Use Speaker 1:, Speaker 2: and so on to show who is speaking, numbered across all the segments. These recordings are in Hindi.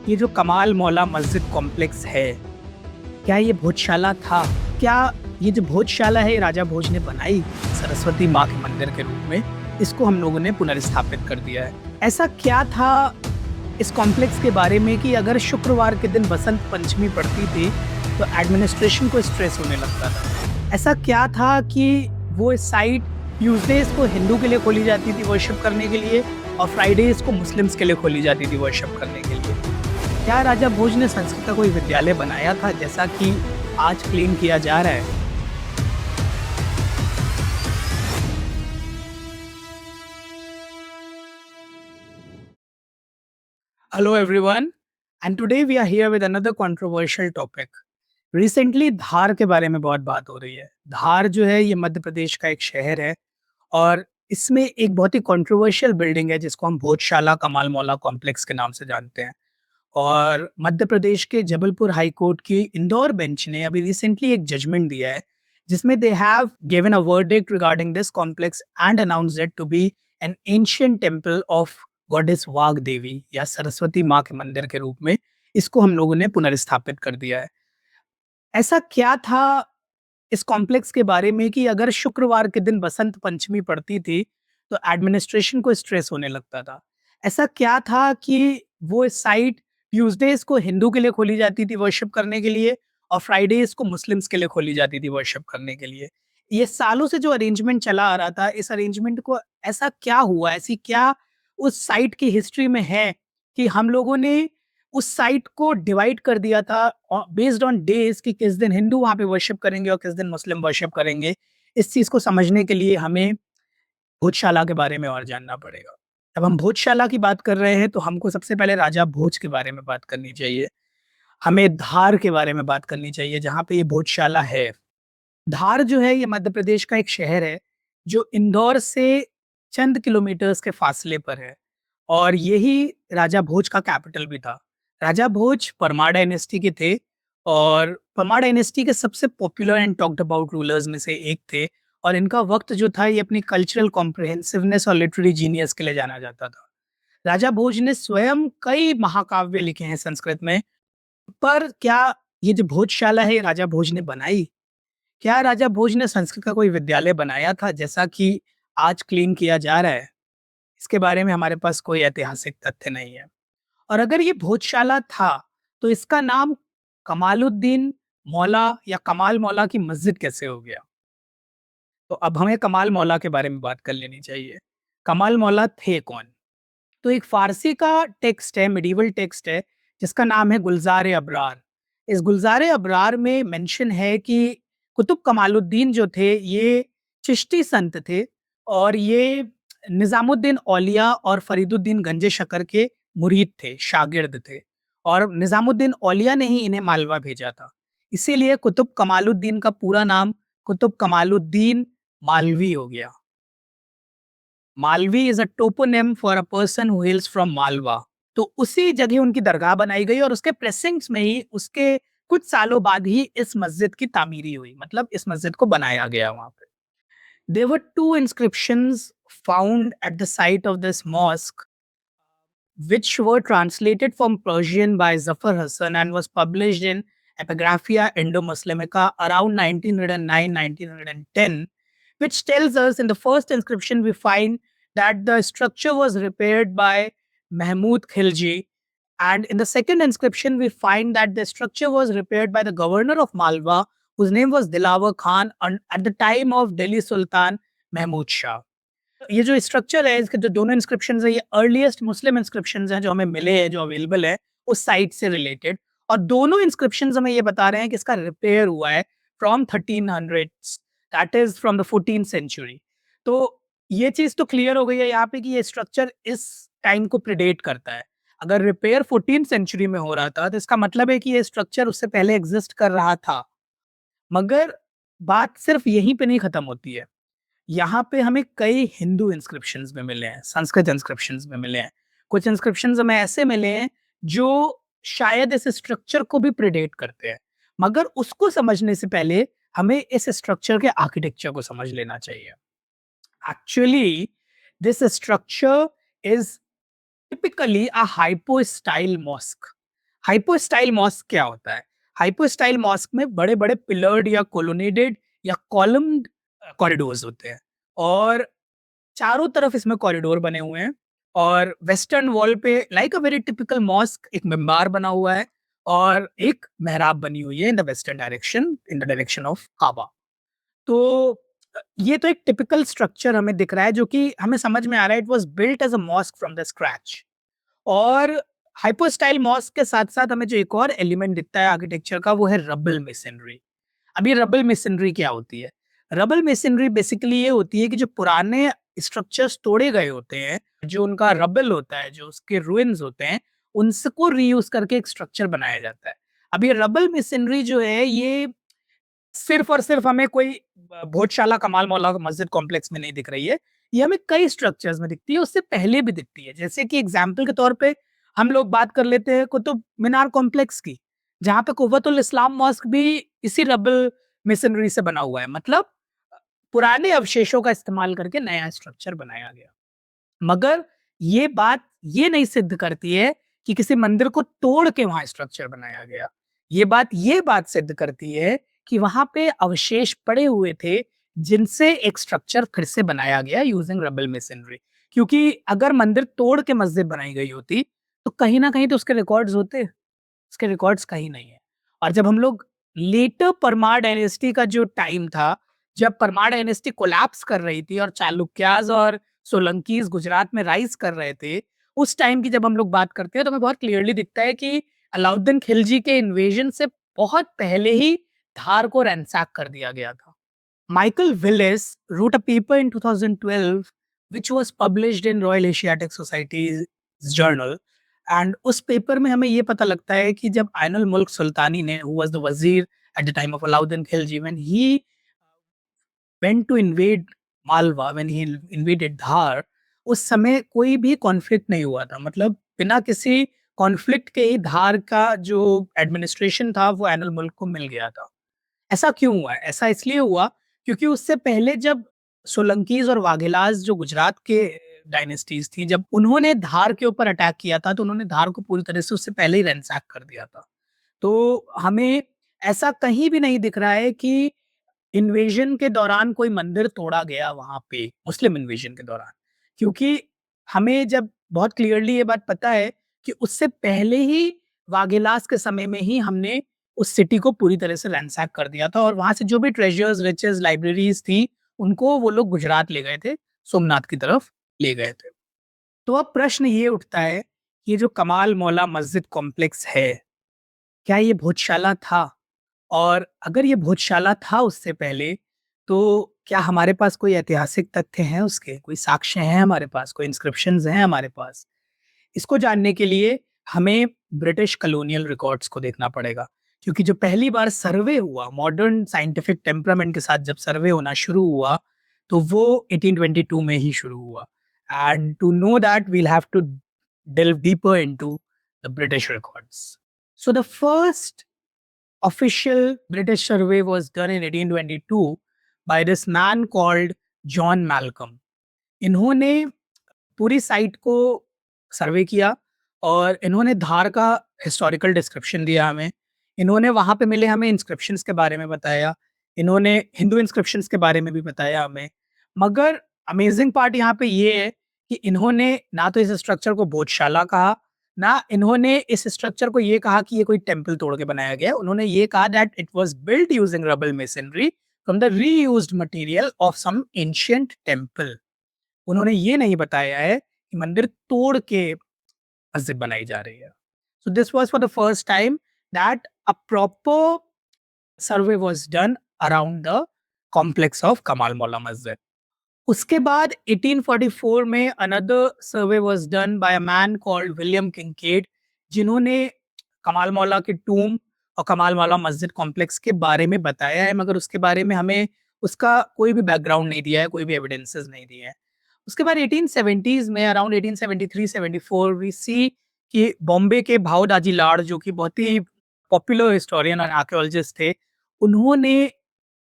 Speaker 1: ये जो कमाल मौला मस्जिद कॉम्प्लेक्स है, क्या ये भोजशाला था? क्या ये जो भोजशाला है, राजा भोज ने बनाई सरस्वती माँ के मंदिर के रूप में, इसको हम लोगों ने पुनर्स्थापित कर दिया है। ऐसा क्या था इस कॉम्प्लेक्स के बारे में कि अगर शुक्रवार के दिन बसंत पंचमी पड़ती थी, तो एडमिनिस्ट्रेशन को स्ट्रेस होने लगता था? ऐसा क्या था कि वो साइट ट्यूसडेज को हिंदू के लिए खोली जाती थी वर्शिप करने के लिए, और फ्राइडेज को मुस्लिम्स के लिए खोली जाती थी वर्शिप करने के लिए? क्या राजा भोज ने संस्कृत का कोई विद्यालय बनाया था, जैसा कि आज क्लेम किया जा रहा है? Hello everyone, and today we are here with another controversial topic. Recently Dhar के बारे में बहुत बात हो रही है। धार जो है, ये मध्य प्रदेश का एक शहर है, और इसमें एक बहुत ही कंट्रोवर्शियल बिल्डिंग है जिसको हम भोजशाला कमाल मौला कॉम्प्लेक्स के नाम से जानते हैं। और मध्य प्रदेश के जबलपुर हाई कोर्ट की इंदौर बेंच ने अभी रिसेंटली एक जजमेंट दिया है, जिसमें they have given a verdict regarding this complex and announced it to be an ancient temple of goddess Vag Devi, या सरस्वती माँ के मंदिर के रूप में इसको हम लोगों ने पुनर्स्थापित कर दिया है। ऐसा क्या था इस कॉम्प्लेक्स के बारे में कि अगर शुक्रवार के दिन बसंत पंचमी पड़ती थी, तो एडमिनिस्ट्रेशन को स्ट्रेस होने लगता था? ऐसा क्या था कि वो साइट ट्यूसडेज को हिंदू के लिए खोली जाती थी वर्शिप करने के लिए, और फ्राइडेज को मुस्लिम्स के लिए खोली जाती थी वर्शिप करने के लिए? ये सालों से जो अरेंजमेंट चला आ रहा था, इस अरेंजमेंट को ऐसा क्या हुआ, ऐसी क्या उस साइट की हिस्ट्री में है कि हम लोगों ने उस साइट को डिवाइड कर दिया था बेस्ड ऑन डेज कि किस दिन हिंदू वहाँ पे वर्शिप करेंगे और किस दिन मुस्लिम वर्शिप करेंगे? इस चीज़ को समझने के लिए हमें भोजशाला के बारे में और जानना पड़ेगा। जब हम भोजशाला की बात कर रहे हैं, तो हमको सबसे पहले राजा भोज के बारे में बात करनी चाहिए। हमें धार के बारे में बात करनी चाहिए, जहाँ पे ये भोजशाला है। धार जो है, ये मध्य प्रदेश का एक शहर है, जो इंदौर से चंद किलोमीटर्स के फासले पर है, और यही राजा भोज का कैपिटल भी था। राजा भोज परमार डायनेस्टी के थे, और परमार डायनेस्टी के सबसे popular and talked about rulers में से एक थे, और इनका वक्त जो था, ये अपनी कल्चरल कॉम्प्रिहेंसिवनेस और लिटरेरी जीनियस के लिए जाना जाता था। राजा भोज ने स्वयं कई महाकाव्य लिखे हैं संस्कृत में, पर क्या ये जो भोजशाला है, ये राजा भोज ने बनाई? क्या राजा भोज ने संस्कृत का कोई विद्यालय बनाया था, जैसा कि आज क्लेम किया जा रहा है? इसके बारे में हमारे पास कोई ऐतिहासिक तथ्य नहीं है। और अगर ये भोजशाला था, तो इसका नाम कमालुद्दीन मौला या कमाल मौला की मस्जिद कैसे हो गया? तो अब हमें कमाल मौला के बारे में बात कर लेनी चाहिए। कमाल मौला थे कौन? तो एक फ़ारसी का टेक्स्ट है, मेडिवल टेक्स्ट है, जिसका नाम है गुलज़ार-ए-अबरार। इस गुलज़ार-ए-अबरार में मेंशन है कि कुतुब कमालुद्दीन जो थे, ये चिश्ती संत थे, और ये निज़ामुद्दीन औलिया और फ़रीदुद्दीन गंज शकर के मुरीद थे, शागिर्द थे, और निज़ामुद्दीन औलिया ने ही इन्हें मालवा भेजा था। इसीलिए कुतुब कमालुद्दीन का पूरा नाम कुतुब कमालुद्दीन मालवी हो गया। Malvi is a toponym for a person who hails from Malwa. तो उसी जगह उनकी दरगाह बनाई गई, और उसके प्रेसिंग्स में ही उसके कुछ सालों बाद ही इस मस्जिद की तामीरी हुई, मतलब इस मस्जिद को बनाया गया वहां पे। There were two inscriptions found at the site of this mosque, which were translated from Persian by Zafar Hassan and was published in Epigraphia Indo-Muslimica around 1909-1910, which tells us in the first inscription we find that the structure was repaired by Mahmud Khilji, and in the second inscription we find that the structure was repaired by the governor of Malwa, whose name was Dilawar Khan, at the time of Delhi Sultan Mahmud Shah. ये जो स्ट्रक्चर है, इसके जो दोनों इंस्क्रिप्शंस है, ये अर्लीस्ट मुस्लिम इंस्क्रिप्शंस हैं जो हमें मिले हैं, जो अवेलेबल है उस साइट से रिलेटेड, और दोनों इंस्क्रिप्शंस हमें ये बता रहे हैं कि इसका रिपेयर हुआ है from 1300s, that is from the 14th century. तो ये चीज तो क्लियर हो गई है यहाँ पे कि ये स्ट्रक्चर इस टाइम को प्रिडेट करता है। अगर रिपेयर 14th सेंचुरी में हो रहा था, तो इसका मतलब है कि ये स्ट्रक्चर उससे पहले एग्जिस्ट कर रहा था। मगर बात सिर्फ यहीं पे नहीं खत्म होती है। यहाँ पे हमें कई हिंदू इंस्क्रिप्शंस में मिले हैं, संस्कृत इंस्क्रिप्शंस में मिले हैं। कुछ इंस्क्रिप्शंस हमें ऐसे मिले हैं जो शायद इस स्ट्रक्चर को भी प्रिडेट करते हैं। मगर उसको समझने से पहले हमें इस स्ट्रक्चर के आर्किटेक्चर को समझ लेना चाहिए। Actually this structure is typically a hypostyle mosque. Hypostyle mosque क्या होता है? हाइपो स्टाइल मॉस्क में बड़े-बड़े पिलर्ड या कोलोनेडेड या कॉलम्ड कॉरिडोर्स होते हैं और चारों तरफ इसमें कॉरिडोर बने हुए हैं और वेस्टर्न वॉल पे like a very typical mosque एक मिंबार बना हुआ है और एक मेहराब बनी हुई है in the western direction, in the direction of Kaaba. तो ये तो एक टिपिकल स्ट्रक्चर हमें दिख रहा है जो कि हमें समझ में आ रहा है it was built as a mosque from the scratch. और हाइपो स्टाइल मॉस्क के साथ-साथ हमें जो एक और एलिमेंट दिखता है आर्किटेक्चर का वो है रबल मेसनरी। अब ये रबल मेसनरी क्या होती है? रबल मेसनरी बेसिकली ये होती है कि जो पुराने स्ट्रक्चर्स तोड़े गए होते हैं, जो उनका रबल होता है, जो उसके रुइन्स होते हैं, उनको रीयूज़ करके एक स्ट्रक्चर बनाया जाता है। अब ये रबल मेसनरी जो है ये सिर्फ़ और सिर्फ़ हमें कोई भोजशाला कमाल मौला मस्जिद कॉम्प्लेक्स में नहीं दिख रही है। ये हमें कई स्ट्रक्चर्स में दिखती है, उससे पहले भी दिखती है। जैसे कि एग्ज़ाम्पल के तौर पे हम लोग बात कर लेते हैं कुतुब मीनार कॉम्प्लेक्स की, जहाँ पे कुव्वतुल इस्लाम मॉस्क भी इसी रबल मेसनरी से बना हुआ है। मतलब पुराने अवशेषों का इस्तेमाल करके नया स्ट्रक्चर बनाया गया। मगर ये बात ये नहीं सिद्ध करती है कि किसी मंदिर को तोड़ के वहाँ स्ट्रक्चर बनाया गया। ये बात सिद्ध करती है कि वहाँ पे अवशेष पड़े हुए थे, जिनसे एक स्ट्रक्चर फिर से बनाया गया यूजिंग रबल मेसनरी। क्योंकि अगर मंदिर तोड़ के मस्जिद बनाई गई होती, तो कहीं न कहीं तो उसके रिकॉर्ड्स होते। उसके रिकॉर्ड्स कहीं नहीं है। और जब हम लोग लेटर परमार डायनेस्टी का जो टाइम था, जब परमार डायनेस्टी कोलैप्स कर रही थी और चालुक्याज़ और सोलंकीज़ गुजरात में राइज़ कर रहे थे, उस टाइम की जब हम लोग बात करते हैं तो हमें बहुत क्लियरली दिखता है कि अलाउद्दीन खिलजी के इन्वेजन से बहुत पहले ही धार को रैंसैक कर दिया गया था। Michael Willis wrote a paper in 2012 which was published in Royal Asiatic Society's journal and उस पेपर में हमें ये पता लगता है कि जब आइनुल मुल्क सुल्तानी ने हु वाज द वजीर at the time of Alauddin Khilji when he went to invade Malwa when he invaded Dhar, उस समय कोई भी कॉन्फ्लिक्ट नहीं हुआ था। मतलब बिना किसी कॉन्फ्लिक्ट के ही धार का जो एडमिनिस्ट्रेशन था वो आइनुल मुल्क को मिल गया था। ऐसा क्यों हुआ है? ऐसा इसलिए हुआ क्योंकि उससे पहले जब सोलंकीज़ और वाघेलास जो गुजरात के डायनेस्टीज़ थी, जब उन्होंने धार के ऊपर अटैक किया था, तो उन्होंने धार को पूरी तरह से उससे पहले ही रैंसैक कर दिया था। तो हमें ऐसा कहीं भी नहीं दिख रहा है कि इन्वेजन के दौरान कोई मंदिर तोड़ा गया वहाँ पे, मुस्लिम इन्वेजन के दौरान। क्योंकि हमें जब बहुत क्लियरली ये बात पता है कि उससे पहले ही वाघेलास के समय में ही हमने उस सिटी को पूरी तरह से रैंसैक कर दिया था और वहाँ से जो भी ट्रेजर्स, रिचेज़, लाइब्रेरीज़ थी, उनको वो लोग गुजरात ले गए थे, सोमनाथ की तरफ ले गए थे। तो अब प्रश्न ये उठता है, ये जो कमाल मौला मस्जिद कॉम्प्लेक्स है, क्या ये भोजशाला था? और अगर ये भोजशाला था उससे पहले, तो क्या हमारे पास कोई ऐतिहासिक तथ्य हैं उसके? कोई साक्ष्य हैं हमारे पास? कोई इंस्क्रिप्शंस हैं हमारे पास? इसको जानने के लिए हमें ब्रिटिश कॉलोनियल रिकॉर्ड्स को देखना पड़ेगा। क्योंकि जो पहली बार सर्वे हुआ, मॉडर्न साइंटिफिक टेम्परामेंट के साथ जब सर्वे होना शुरू हुआ, तो वो 1822 में ही शुरू हुआ। And to know that we'll have to delve deeper into the British records. So the first official British survey was done in 1822 by this man called John Malcolm. इन्होंने पूरी साइट को सर्वे किया और इन्होंने धार का हिस्टोरिकल डिस्क्रिप्शन दिया हमें। इन्होंने वहाँ पे मिले हमें इंस्क्रिप्शंस के बारे में बताया। इन्होंने हिंदू इंस्क्रिप्शंस के बारे में भी बताया हमें। मगर अमेज़िंग पार्ट यहाँ पे ये है कि इन्होंने ना तो इस स्ट्रक्चर को भोजशाला कहा, ना इन्होंने इस स्ट्रक्चर को ये कहा कि ये कोई टेम्पल तोड़ के बनाया गया है। उन्होंने ये कहा that it was built using rubble masonry from the reused material of some ancient temple. उन्होंने ये नहीं बताया है कि मंदिर तोड़ के मस्जिद बनाई जा रही है। So this was for the first time that a proper survey was done around the complex of Kamal Molla Masjid. उसके बाद 1844 में another survey was done by a man called William Kincaid, जिन्होंने कमाल मौला के टूम और कमाल मौला मस्जिद कॉम्प्लेक्स के बारे में बताया है, मगर उसके बारे में हमें उसका कोई भी बैकग्राउंड नहीं दिया है, कोई भी एविडेंसेस नहीं दिए हैं। उसके बाद 1870s में अराउंड 1873-74 वी सी कि बॉम्बे के भाऊ दाजी लाड़ जो कि बहुत ही पॉपुलर हिस्टोरियन और आर्कियोलॉजिस्ट थे, उन्होंने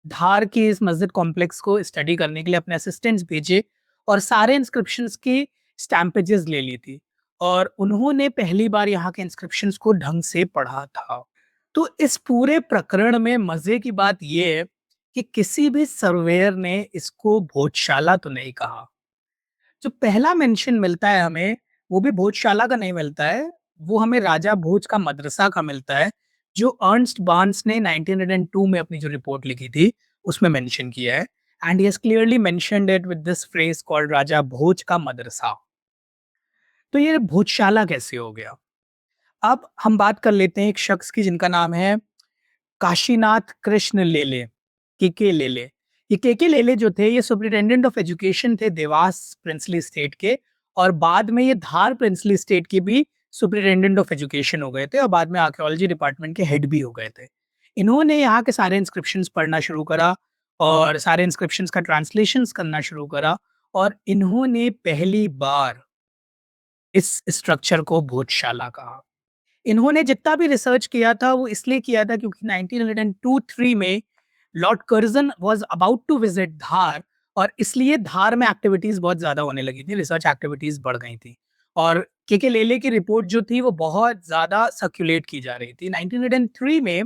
Speaker 1: धार के इस मस्जिद कॉम्प्लेक्स को स्टडी करने के लिए अपने असिस्टेंट्स भेजे और सारे इंस्क्रिप्शंस की स्टैम्पेजेस ले ली थी। और उन्होंने पहली बार यहाँ के इंस्क्रिप्शंस को ढंग से पढ़ा था। तो इस पूरे प्रकरण में मजे की बात ये है कि किसी भी सर्वेयर ने इसको भोजशाला तो नहीं कहा। जो पहला मेंशन मिलता है हमें, वो भी भोजशाला का नहीं मिलता है, वो हमें राजा भोज का मदरसा का मिलता है, जो अर्नस्ट बार्न्स ने 1902 में अपनी जो रिपोर्ट लिखी थी, उसमें मेंशन किया है। And he has clearly mentioned it with this phrase called Raja Bhoj का मदरसा। तो ये भोजशाला कैसे हो गया? अब हम बात कर लेते हैं एक शख्स की जिनका नाम है काशीनाथ कृष्ण लेले, केके लेले। ये केके लेले जो थे, ये सुपरिटेंडेंट ऑफ एजुकेशन थे देवास प्रिंसली स्टेट के, और बाद में ये धार प्रिंसली स्टेट के भी सुपरिटेंडेंट ऑफ एजुकेशन हो गए थे, और बाद में आर्कियोलॉजी डिपार्टमेंट के हेड भी हो गए थे। इन्होंने यहाँ के सारे इंस्क्रिप्शंस पढ़ना शुरू करा और सारे इंस्क्रिप्शंस का ट्रांसलेशंस करना शुरू करा, और इन्होंने पहली बार इस स्ट्रक्चर को भोजशाला कहा। इन्होंने जितना भी रिसर्च किया था वो इसलिए किया था क्योंकि 1902-3 में Lord Curzon was about to visit Dhar, और इसलिए धार में एक्टिविटीज बहुत ज्यादा होने लगी थी, रिसर्च एक्टिविटीज बढ़ गई थी, और के लेले की रिपोर्ट जो थी वो बहुत ज्यादा सर्कुलेट की जा रही थी। 1903 में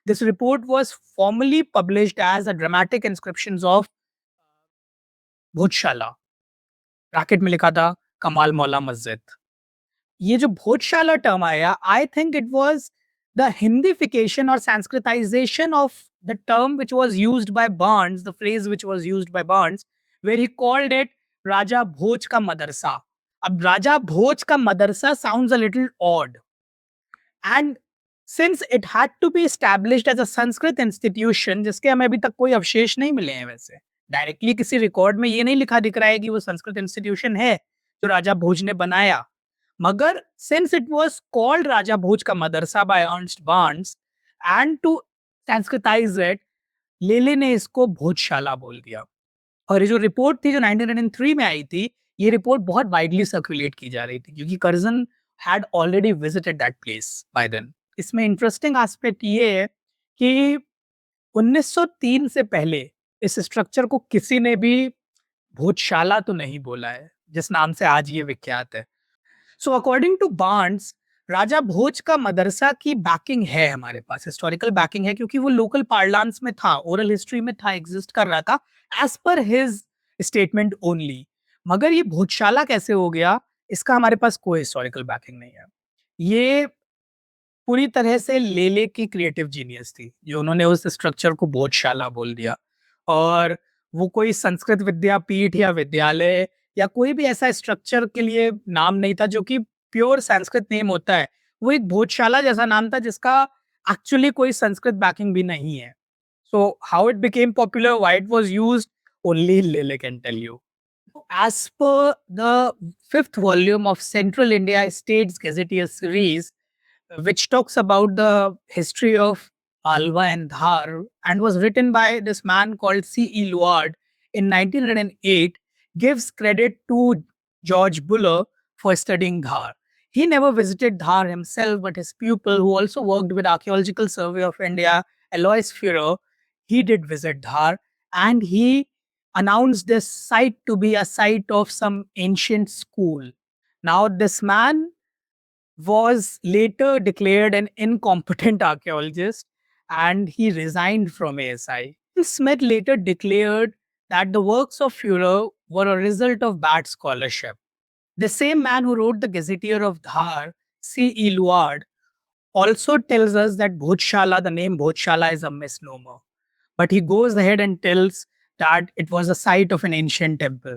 Speaker 1: this report was formally published as a dramatic inscriptions of Bhojshala. Bracket में लिखा था कमाल मौला मस्जिद। ये जो भोजशाला टर्म आया, I think it was the Hindification और Sanskritisation of the term which was used by Barnes, the phrase which was used by Barnes, where he called it Raja Bhoj का मदरसा। अब राजा भोज का मदरसा sounds a little odd, and since it had to be established as a Sanskrit institution, जिसके हमें अभी तक कोई अवशेष नहीं मिले हैं, वैसे डायरेक्टली किसी रिकॉर्ड में ये नहीं लिखा दिख रहा है कि वो संस्कृत इंस्टीट्यूशन है जो राजा भोज ने बनाया, मगर since it was called Raja Bhoj का मदरसा by Ernst Barnes, and to Sanskritise it, Lele ने इसको भोजशाला बोल दिया। और ये जो रिपोर्ट थी जो 1903 में आई थी, ये रिपोर्ट बहुत वाइडली सर्कुलेट की जा रही थी क्योंकि Curzon had already visited that place by then. इसमें इंटरेस्टिंग एस्पेक्ट ये है कि 1903 से पहले इस स्ट्रक्चर को किसी ने भी भोजशाला तो नहीं बोला है जिस नाम से आज ये विख्यात है। सो अकॉर्डिंग टू बार्न्स, राजा भोज का मदरसा की बैकिंग है, हमारे पास हिस्टोरिकल बैकिंग है क्योंकि वो लोकल पार्लांस में था, ओरल हिस्ट्री में था, एग्जिस्ट कर रहा था as per his statement only. मगर ये भोजशाला कैसे हो गया, इसका हमारे पास कोई हिस्टोरिकल बैकिंग नहीं है। ये पूरी तरह से लेले की क्रिएटिव जीनियस थी जो उन्होंने उस स्ट्रक्चर को भोजशाला बोल दिया, और वो कोई संस्कृत विद्यापीठ या विद्यालय या कोई भी ऐसा स्ट्रक्चर के लिए नाम नहीं था जो कि प्योर संस्कृत नेम होता है। वो एक भोजशाला जैसा नाम था जिसका एक्चुअली कोई संस्कृत बैकिंग भी नहीं है। So how it became popular, why it was used, only Lele can tell you. As per the fifth volume of Central India States Gazetteer series, which talks about the history of Alva and Dhar and was written by this man called C.E. Luard in 1908, gives credit to George Buller for studying Dhar. He never visited Dhar himself, but his pupil, who also worked with Archaeological Survey of India, Alois Führer, he did visit Dhar, and he announced this site to be a site of some ancient school. Now, this man was later declared an incompetent archaeologist and he resigned from ASI. Smith later declared that the works of Führer were a result of bad scholarship. The same man who wrote the Gazetteer of Dhar, C.E. Luard, also tells us that Bhotshala, the name Bhotshala, is a misnomer. But he goes ahead and tells that it was a site of an ancient temple.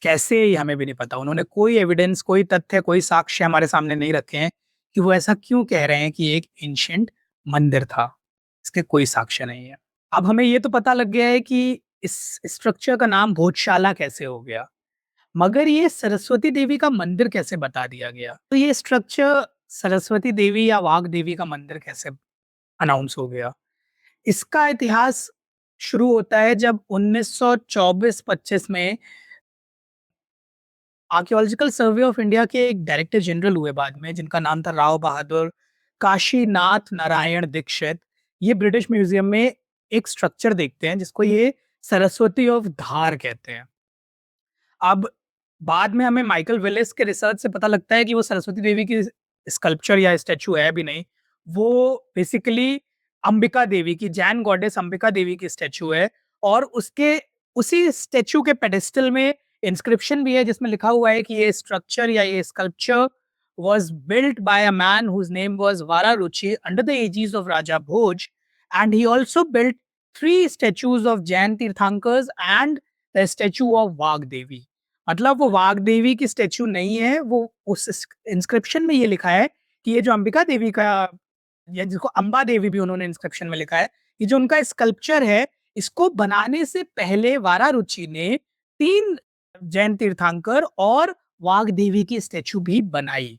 Speaker 1: कैसे ये हमें भी नहीं पता, उन्होंने कोई एविडेंस, कोई तथ्य, कोई साक्ष्य हमारे सामने नहीं रखे हैं कि वो ऐसा क्यों कह रहे हैं कि एक एंशिएंट मंदिर था। इसके कोई साक्ष्य नहीं है। अब हमें ये तो पता लग गया है कि इस स्ट्रक्चर का नाम भोजशाला कैसे हो गया, मगर ये सरस्वती देवी का मंदिर कैसे बता दिया गया? तो ये स्ट्रक्चर सरस्वती देवी या वाघ देवी का मंदिर कैसे अनाउंस हो गया? इसका इतिहास शुरू होता है जब 1924-25 में आर्कियोलॉजिकल सर्वे ऑफ इंडिया के एक डायरेक्टर जनरल हुए बाद में, जिनका नाम था राव बहादुर काशीनाथ नारायण दीक्षित। ये ब्रिटिश म्यूजियम में एक स्ट्रक्चर देखते हैं जिसको ये सरस्वती ऑफ धार कहते हैं। अब बाद में हमें माइकल विलिस के रिसर्च से पता लगता है कि वो सरस्वती देवी की स्कल्पचर या स्टैचू है भी नहीं। वो बेसिकली अंबिका देवी की, जैन गॉडेस अंबिका देवी की स्टैचू है, और उसके उसी स्टैचू के पेडेस्टल में इंस्क्रिप्शन भी है जिसमें लिखा हुआ है कि ये स्ट्रक्चर या ये sculpture was built by a man whose name was Vararuchi under the aegis of Raja Bhoj, and he also built three statues of Jain Tirthankars and the statue of Vag Devi. मतलब वो वाघ देवी की स्टेच्यू नहीं है, वो उस इंस्क्रिप्शन में ये लिखा है कि ये जो अंबिका देवी का, या जिसको अंबा देवी भी उन्होंने इंस्क्रिप्शन में लिखा है, ये जो उनका स्कल्पचर है, इसको बनाने से पहले वारारुचि ने 3 जैन तीर्थंकर और वाघ देवी की स्टेच्यू भी बनाई।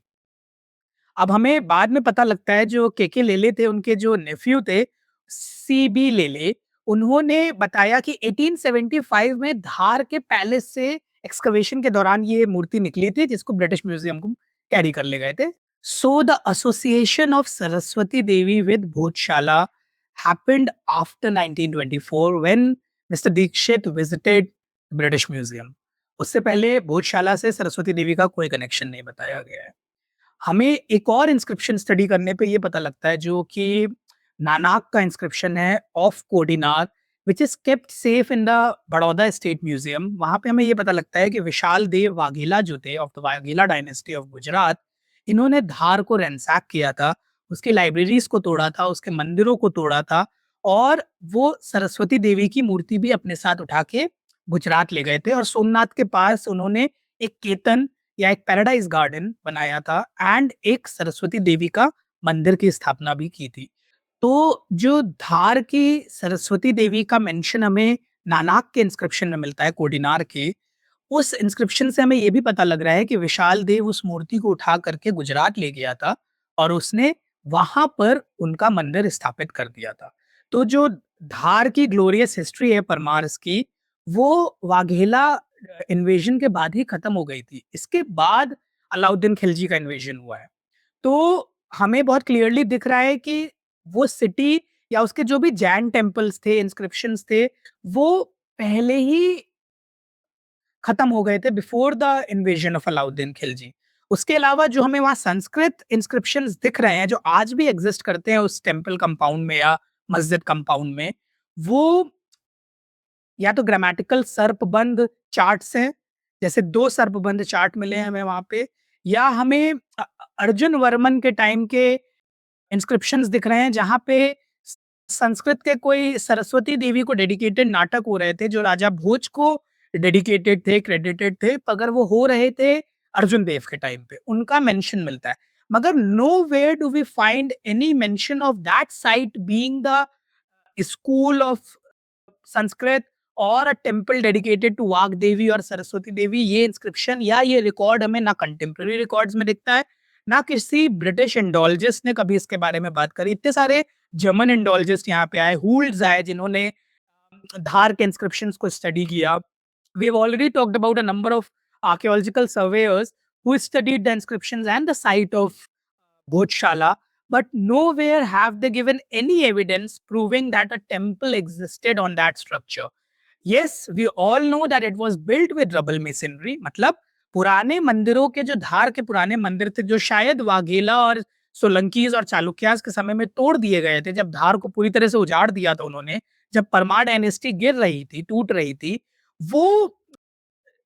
Speaker 1: अब हमें बाद में पता लगता है जो केके लेले थे, उनके जो नेफ्यू थे, सीबी लेले, उन्होंने बताया कि 1875 में धार के पैलेस से एक्सकवेशन के दौरान ये मूर्ति निकली थी जिसको ब्रिटिश म्यूजियम को कैरी कर ले गए थे। So the association of Saraswati Devi with Bhojshala happened after 1924 when mister Dikshit visited British museum. उससे पहले भोजशाला से सरस्वती देवी का कोई कनेक्शन नहीं बताया गया है। हमें एक और इंस्क्रिप्शन स्टडी करने पे ये पता लगता है जो कि नानाक का इंस्क्रिप्शन है of Kodinar, which is kept safe in the Baroda state museum. वहां पे हमें ये पता लगता है कि विशाल देव वाघेला जो थे of the Vaghela dynasty of Gujarat, इन्होंने धार को रैंसैक किया था, उसकी लाइब्रेरीज को तोड़ा था, उसके मंदिरों को तोड़ा था, और वो सरस्वती देवी की मूर्ति भी अपने साथ उठा के गुजरात ले गए थे, और सोमनाथ के पास उन्होंने एक केतन या एक पैराडाइज गार्डन बनाया था एंड एक सरस्वती देवी का मंदिर की स्थापना भी की थी। तो जो धार की सरस्वती देवी का मेंशन हमें नानाक के इंस्क्रिप्शन में मिलता है, कोडिनार के, उस इंस्क्रिप्शन से हमें ये भी पता लग रहा है कि विशाल देव उस मूर्ति को उठा करके गुजरात ले गया था और उसने वहां पर उनका मंदिर स्थापित कर दिया था। तो जो धार की ग्लोरियस हिस्ट्री है परमार्स की, वो वाघेला इन्वेजन के बाद ही खत्म हो गई थी। इसके बाद अलाउद्दीन खिलजी का इन्वेजन हुआ है। तो हमें बहुत क्लियरली दिख रहा है कि वो सिटी या उसके जो भी जैन टेम्पल्स थे, इंस्क्रिप्शंस थे, वो पहले ही खत्म हो गए थे before the invasion of Alauddin Khilji. उसके अलावा जो हमें वहाँ संस्कृत इंस्क्रिप्शंस दिख रहे हैं, जो आज भी एग्जिस्ट करते हैं उस टेम्पल कंपाउंड में या मस्जिद कंपाउंड में, वो या तो ग्रामेटिकल सर्पबंध चार्ट्स हैं, जैसे 2 सर्पबंध चार्ट मिले हैं हमें वहाँ पे, या हमें अर्जुन वर्मन के टाइम के इंस्क्रिप्शंस दिख रहे हैं जहाँ पे संस्कृत के कोई सरस्वती देवी को डेडिकेटेड नाटक हो रहे थे जो राजा भोज को डेडिकेटेड थे, क्रेडिटेड थे, मगर वो हो रहे थे अर्जुन देव के टाइम पे, उनका मेंशन मिलता है। मगर nowhere do we find any mention of that site being the school of Sanskrit और अ टेम्पल डेडिकेटेड टू वाग देवी और सरस्वती देवी। ये इंस्क्रिप्शन या ये रिकॉर्ड हमें ना कंटेम्प्रेरी रिकॉर्ड्स में दिखता है, ना किसी ब्रिटिश इंडोलजिस्ट ने कभी इसके बारे में बात करी। इतने सारे जर्मन इंडोलजिस्ट यहाँ पे आए, हुल्ड्स आए, जिन्होंने धार के इंस्क्रिप्शंस को स्टडी किया। We have already talked about a number of archaeological surveyors who studied the inscriptions and the site of Bhojshala, but nowhere have they given any evidence proving that a temple existed on that structure. Yes, we all know that it was built with rubble masonry. मतलब पुराने मंदिरों के जो धार के पुराने मंदिर थे जो शायद वाघेला और सोलंकीज और चालुक्यास के समय में तोड़ दिए गए थे, जब धार को पूरी तरह से उजाड़ दिया था उन्होंने, जब परमार डायनेस्टी गिर रही थी, टूट रही थी, वो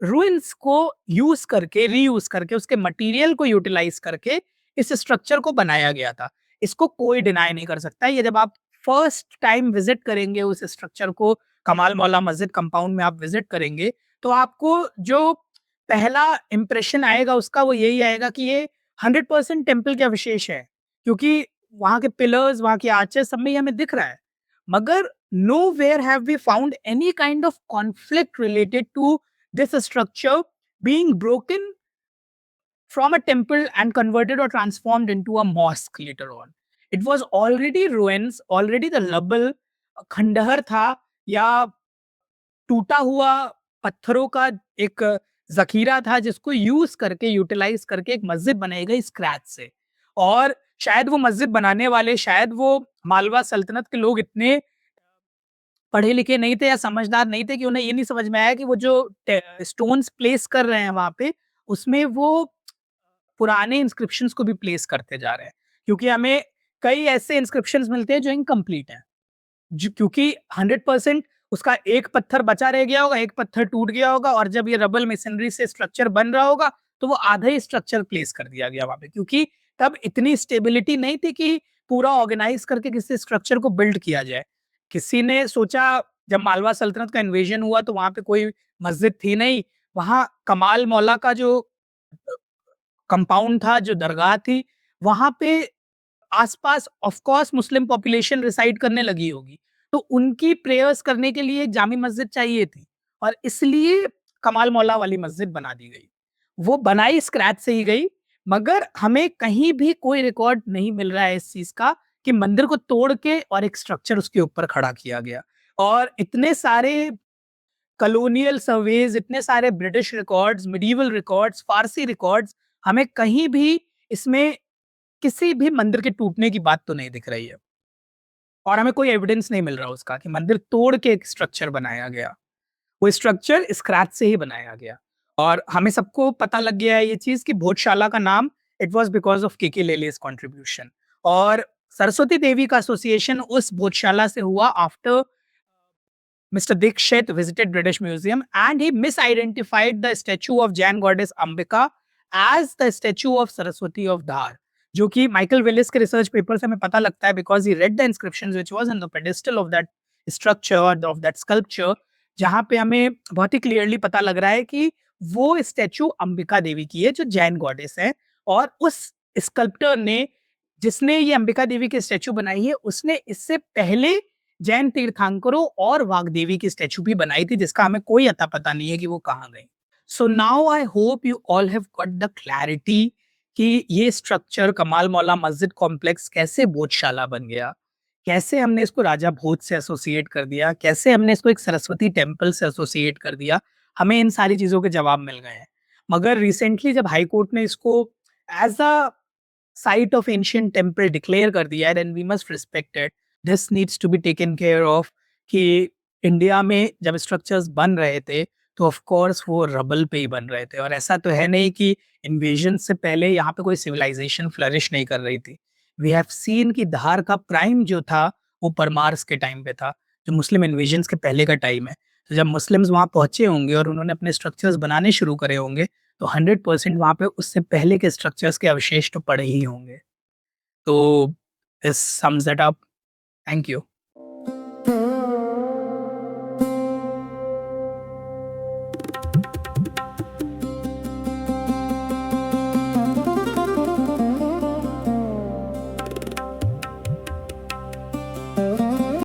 Speaker 1: रूइंस को यूज करके, रीयूज करके, उसके मटेरियल को यूटिलाइज करके इस स्ट्रक्चर को बनाया गया था। इसको कोई डिनाई नहीं कर सकता। ये जब आप फर्स्ट टाइम विजिट करेंगे उस स्ट्रक्चर को, कमाल मौला मस्जिद कंपाउंड में आप विजिट करेंगे, तो आपको जो पहला इंप्रेशन आएगा उसका वो यही आएगा कि ये 100% टेम्पल का विशेष है, क्योंकि वहां के पिलर्स, वहां के आर्चेस सब में ही हमें दिख रहा है। मगर nowhere have we found any kind of conflict related to this structure being broken from a temple and converted or transformed into a mosque later on. It was already ruins, already the rubble, खंडहर था या टूटा हुआ पत्थरों का एक जखीरा था जिसको यूज करके, यूटिलाइज करके एक मस्जिद बनाई गई स्क्रैच से। और शायद वो मस्जिद बनाने वाले, शायद वो मालवा सल्तनत के लोग इतने पढ़े लिखे नहीं थे या समझदार नहीं थे कि उन्हें ये नहीं समझ में आया कि वो जो स्टोन्स प्लेस कर रहे हैं वहां पे, उसमें वो पुराने इंस्क्रिप्शंस को भी प्लेस करते जा रहे हैं, क्योंकि हमें कई ऐसे इंस्क्रिप्शंस मिलते हैं जो इनकम्प्लीट हैं, क्योंकि 100% उसका एक पत्थर बचा रह गया होगा, एक पत्थर टूट गया होगा, और जब ये रबल मेसनरी से स्ट्रक्चर बन रहा होगा तो वो आधा ही स्ट्रक्चर प्लेस कर दिया गया वहां पे, क्योंकि तब इतनी स्टेबिलिटी नहीं थी कि पूरा ऑर्गेनाइज करके किसी स्ट्रक्चर को बिल्ड किया जाए। किसी ने सोचा, जब मालवा सल्तनत का इन्वेजन हुआ तो वहां पे कोई मस्जिद थी नहीं, वहां कमाल मौला का जो कंपाउंड था, जो दरगाह थी, वहां पे आस-पास of course Muslim population reside करने लगी होगी। तो उनकी प्रेयर्स करने के लिए एक जामी मस्जिद चाहिए थी, और इसलिए कमाल मौला वाली मस्जिद बना दी गई। वो बनाई स्क्रैच से ही गई, मगर हमें कहीं भी कोई रिकॉर्ड नहीं मिल रहा है इस चीज़ का कि मंदिर को तोड़ के और एक स्ट्रक्चर उसके ऊपर खड़ा किया गया। और इतने सारे कॉलोनियल सर्वेज, इतने सारे ब्रिटिश रिकॉर्ड्स, मिडीवल रिकॉर्ड्स, फारसी रिकॉर्ड्स, हमें कहीं भी इसमें किसी भी मंदिर के टूटने की बात तो नहीं दिख रही है, और हमें कोई एविडेंस नहीं मिल रहा उसका कि मंदिर तोड़ के एक स्ट्रक्चर बनाया गया। वो स्ट्रक्चर स्क्रैच से ही बनाया गया, और हमें सबको पता लग गया है ये चीज़ कि भोजशाला का नाम it was because of KK Lele's contribution. और सरस्वती देवी का एसोसिएशन उस भोजशाला से हुआ after Mr. Dikshit visited British Museum and he misidentified the statue of Jain goddess Ambika as the statue of Saraswati of Dhar, जो कि माइकल विलिस के रिसर्च पेपर से हमें पता लगता है, because he read the inscriptions which was in the pedestal of that structure, of that sculpture, जहाँ पे हमें बहुत ही क्लियरली पता लग रहा है कि वो स्टेचू अंबिका देवी की है, जो जैन गॉडेस है। और उस स्कल्प्टर ने, जिसने ये अंबिका देवी की स्टेचू बनाई है, उसने इससे पहले जैन तीर्थंकरों और वाग्देवी की स्टैचू भी बनाई थी, जिसका हमें कोई अता पता नहीं है कि वो कहाँ गई। So now I hope you all have got the clarity कि ये स्ट्रक्चर कमाल मौला मस्जिद कॉम्प्लेक्स कैसे भोजशाला बन गया, कैसे हमने इसको राजा भोज से एसोसिएट कर दिया, कैसे हमने इसको एक सरस्वती टेम्पल से एसोसिएट कर दिया। हमें इन सारी चीज़ों के जवाब मिल गए हैं। मगर रिसेंटली जब हाई कोर्ट ने इसको as a site of ancient temple declare कर दिया है, then we must respect it. This needs to be taken care of कि इंडिया में जब स्ट्रक्चर्स बन रहे थे तो ऑफ कोर्स वो रबल पे ही बन रहे थे, और ऐसा तो है नहीं कि इन्वेजन से पहले यहाँ पे कोई सिविलाइजेशन फ्लरिश नहीं कर रही थी। वी हैव सीन कि धार का प्राइम जो था वो परमार्स के टाइम पे था, जो मुस्लिम इन्वेजन्स के पहले का टाइम है। तो जब मुस्लिम्स वहाँ पहुंचे होंगे और उन्होंने अपने स्ट्रक्चर्स बनाने शुरू करे होंगे, तो 100% वहाँ पे उससे पहले के स्ट्रक्चर्स के अवशेष तो पड़े ही होंगे। तो this sums that up. Thank you.